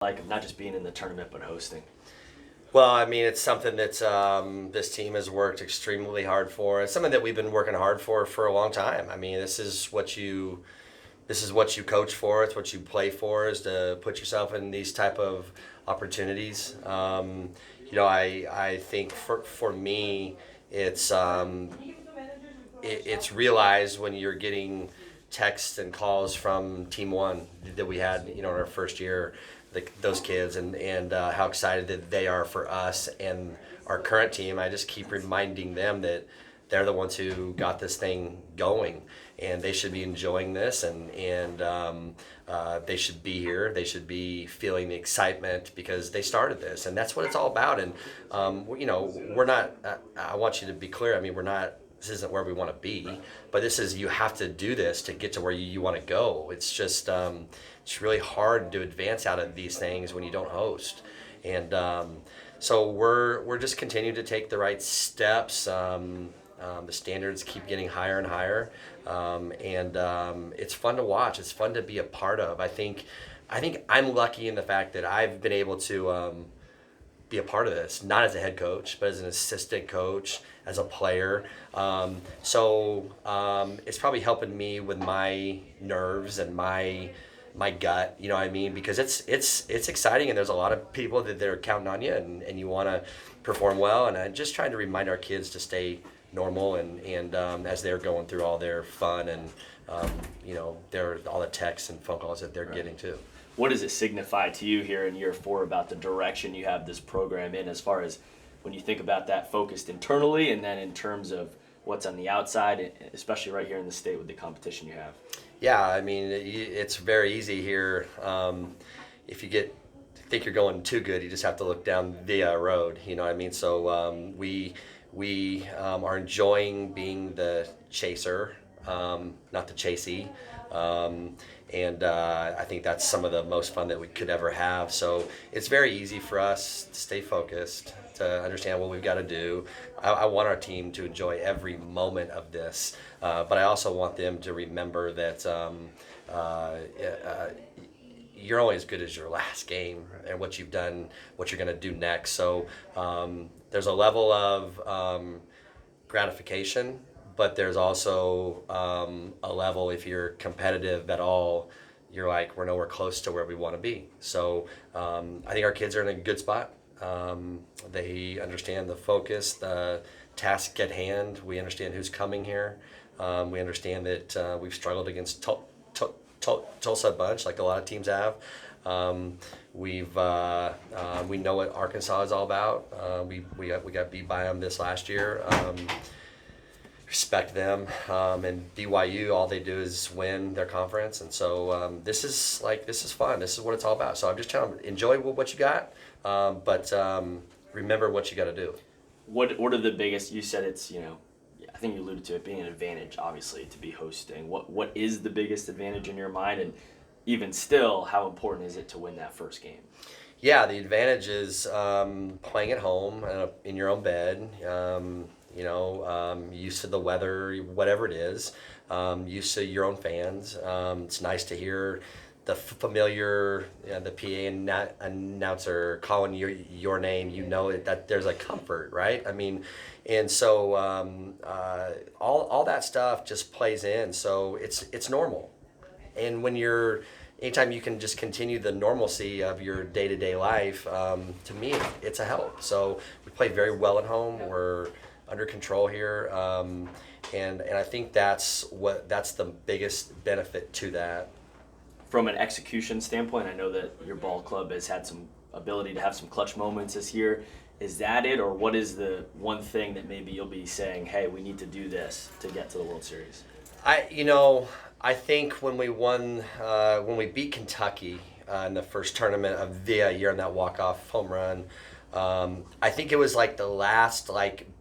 Like not just being in the tournament but hosting? Well, I mean, it's something that this team has worked extremely hard for. It's something that we've been working hard for a long time. I mean, this is what you coach for. It's what you play for, is to put yourself in these type of opportunities. I think for me, it's it's realized when you're getting texts and calls from Team One that we had, in our first year, those kids, and how excited that they are for us and our current team. I just keep reminding them that they're the ones who got this thing going, and they should be enjoying this, and they should be here. They should be feeling the excitement because they started this, and that's what it's all about. And we're not. I want you to be clear. I mean, we're not. This isn't where we want to be, but this is, you have to do this to get to where you want to go. It's just it's really hard to advance out of these things when you don't host, and so we're just continuing to take the right steps. The standards keep getting higher and higher, and it's fun to watch. It's fun to be a part of. I think I'm lucky in the fact that I've been able to be a part of this, not as a head coach, but as an assistant coach, as a player. It's probably helping me with my nerves and my gut, you know what I mean? Because it's exciting, and there's a lot of people that they're counting on you, and you want to perform well. And I'm just trying to remind our kids to stay normal, and as they're going through all their fun and all the texts and phone calls that they're getting too. What does it signify to you here in year 4 about the direction you have this program in, as far as when you think about that focused internally, and then in terms of what's on the outside, especially right here in the state with the competition you have? Yeah, I mean, it's very easy here. If you think you're going too good, you just have to look down the road. You know what I mean? So we are enjoying being the chaser, not the chasee. I think that's some of the most fun that we could ever have. So it's very easy for us to stay focused, to understand what we've got to do. I want our team to enjoy every moment of this, but I also want them to remember that you're only as good as your last game and what you've done, what you're going to do next. So there's a level of gratification, but there's also a level, if you're competitive at all, you're like, we're nowhere close to where we want to be. So I think our kids are in a good spot. They understand the focus, the task at hand. We understand who's coming here. We understand that we've struggled against Tulsa a bunch, like a lot of teams have. We know what Arkansas is all about. We got beat by them this last year. Respect them, and BYU, all they do is win their conference, and so this is fun. This is what it's all about. So I'm just trying to enjoy what you got, but remember what you got to do. What are the biggest? You said it's, I think you alluded to it being an advantage, obviously, to be hosting. What is the biggest advantage in your mind, and even still, how important is it to win that first game? Yeah, the advantage is playing at home in your own bed. Used to the weather, whatever it is, used to your own fans. It's nice to hear the familiar, the PA announcer calling your name. You know that there's a comfort, right? I mean, and so all that stuff just plays in. So it's normal, and anytime you can just continue the normalcy of your day-to-day life, to me, it's a help. So we play very well at home. We're under control here, and I think that's the biggest benefit to that. From an execution standpoint, I know that your ball club has had some ability to have some clutch moments this year. Is that it, or what is the one thing that maybe you'll be saying, hey, we need to do this to get to the World Series? I think when we beat Kentucky in the first tournament of the year in that walk-off home run, I think it was like the last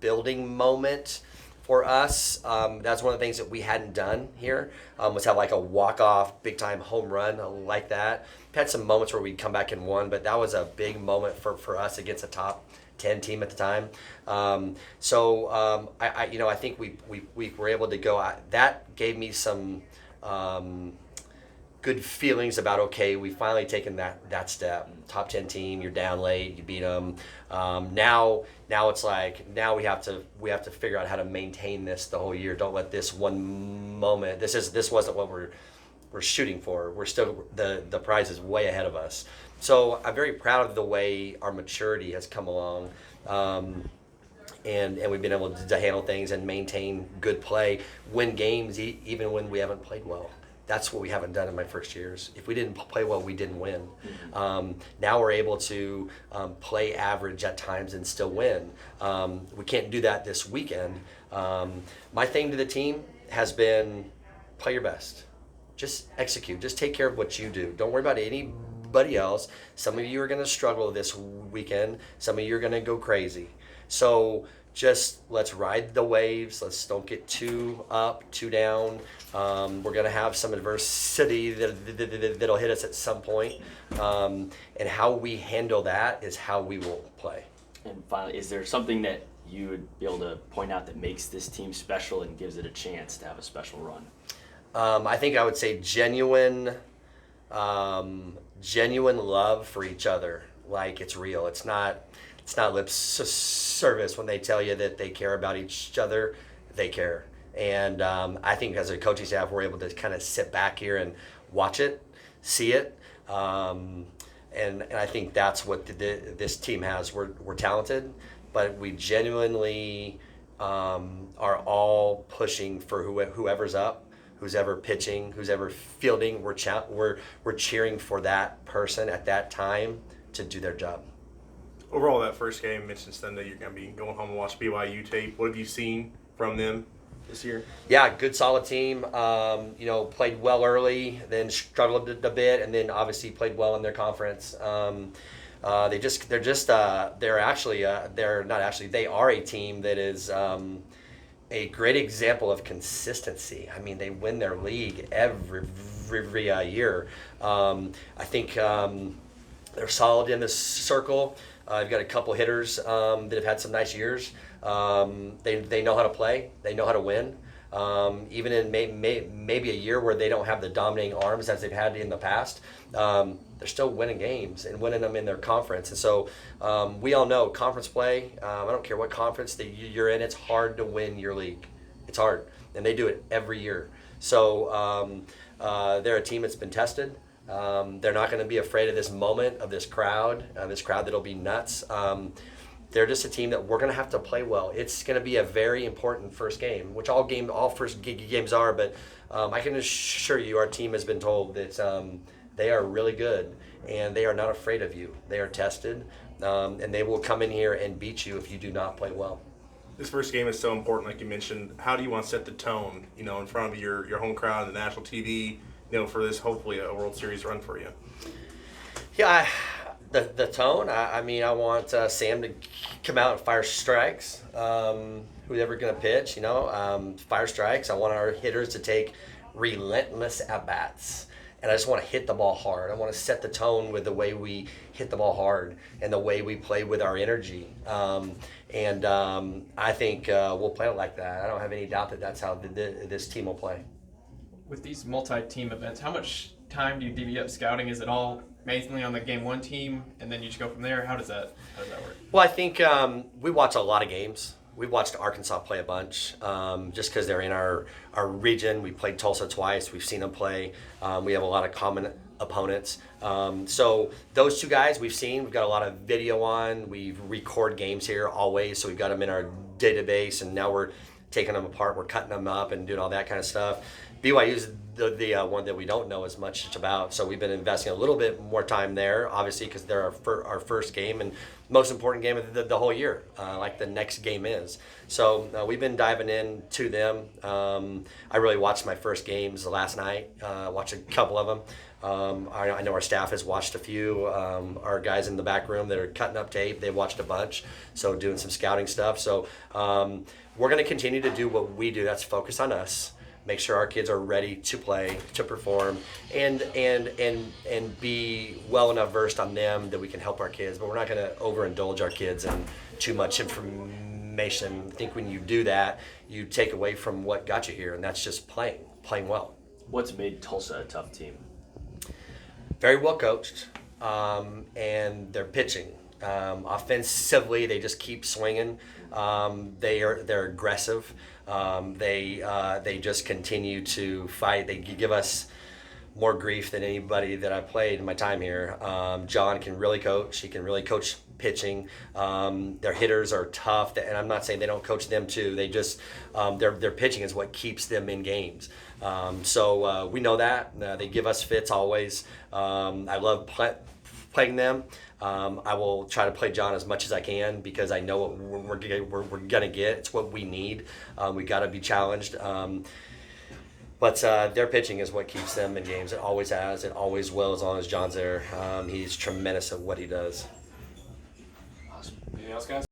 building moment for us. That's one of the things that we hadn't done here, was have like a walk-off big time home run like that. We had some moments where we'd come back and won, but that was a big moment for us against a top 10 team at the time. I think we were able to go. That gave me some good feelings about, okay, we finally taken that step. Top 10 team, you're down late, you beat them. Now it's like, now we have to figure out how to maintain this the whole year. Don't let this one moment. This wasn't what we're shooting for. We're still, the prize is way ahead of us. So I'm very proud of the way our maturity has come along. And we've been able to handle things and maintain good play, win games even when we haven't played well. That's what we haven't done in my first years. If we didn't play well, we didn't win. Now we're able to play average at times and still win. We can't do that this weekend. My thing to the team has been play your best. Just execute. Just take care of what you do. Don't worry about anybody else. Some of you are going to struggle this weekend. Some of you are going to go crazy. So just let's ride the waves. Let's don't get too up, too down. We're going to have some adversity that'll hit us at some point. And how we handle that is how we will play. And finally, is there something that you would be able to point out that makes this team special and gives it a chance to have a special run? I think I would say genuine love for each other. Like it's real. It's not lip service when they tell you that they care about each other. They care. And I think as a coaching staff, we're able to kind of sit back here and watch it, see it. And I think that's what this team has. We're talented, but we genuinely are all pushing for whoever's up, who's ever pitching, who's ever fielding. We're cheering for that person at that time to do their job. Overall, that first game, mentioned Sunday, you're going to be going home and watch BYU tape. What have you seen from them this year? Yeah, good, solid team. Played well early, then struggled a bit, and then obviously played well in their conference. They are a team that is a great example of consistency. I mean, they win their league every year. I think they're solid in this circle. I've got a couple hitters that have had some nice years. They know how to play. They know how to win. Even in maybe a year where they don't have the dominating arms as they've had in the past, they're still winning games and winning them in their conference. And so we all know conference play, I don't care what conference that you're in, it's hard to win your league. It's hard. And they do it every year. So they're a team that's been tested. They're not going to be afraid of this moment, of this crowd that'll be nuts. They're just a team that we're going to have to play well. It's going to be a very important first game, which all first games are, but I can assure you our team has been told that they are really good and they are not afraid of you. They are tested, and they will come in here and beat you if you do not play well. This first game is so important, like you mentioned. How do you want to set the tone, in front of your home crowd and the national TV, for this hopefully a World Series run for you? Yeah, the tone. I want Sam to come out and fire strikes. Whoever going to pitch, fire strikes. I want our hitters to take relentless at bats, and I just want to hit the ball hard. I want to set the tone with the way we hit the ball hard and the way we play with our energy. I think we'll play it like that. I don't have any doubt that that's how this team will play. With these multi-team events, how much time do you divvy up scouting? Is it all mainly on the game one team, and then you just go from there? How does that work? Well, I think we watch a lot of games. We've watched Arkansas play a bunch, just because they're in our region. We played Tulsa twice. We've seen them play. We have a lot of common opponents. So those two guys we've seen. We've got a lot of video on. We record games here always, so we've got them in our database, and now we're taking them apart. We're cutting them up and doing all that kind of stuff. BYU's the one that we don't know as much about, so we've been investing a little bit more time there, obviously, because they're our first game and most important game of the whole year, like the next game is. So we've been diving into them. I really watched my first games last night, watched a couple of them. I know our staff has watched a few. Our guys in the back room that are cutting up tape, they watched a bunch, so doing some scouting stuff. So we're going to continue to do what we do. That's focus on us. Make sure our kids are ready to play, to perform, and be well enough versed on them that we can help our kids. But we're not going to overindulge our kids in too much information. I think when you do that, you take away from what got you here, and that's just playing well. What's made Tulsa a tough team? very well coached, and they're pitching. Offensively, they just keep swinging. They're aggressive. They just continue to fight. They give us more grief than anybody that I've played in my time here. John can really coach. He can really coach pitching. Their hitters are tough, and I'm not saying they don't coach them too. They just their pitching is what keeps them in games. So we know that they give us fits always. I love playing them. I will try to play John as much as I can because I know what we're gonna get. It's what we need. We got to be challenged. But their pitching is what keeps them in games. It always has. It always will as long as John's there. He's tremendous at what he does. Anything else, guys?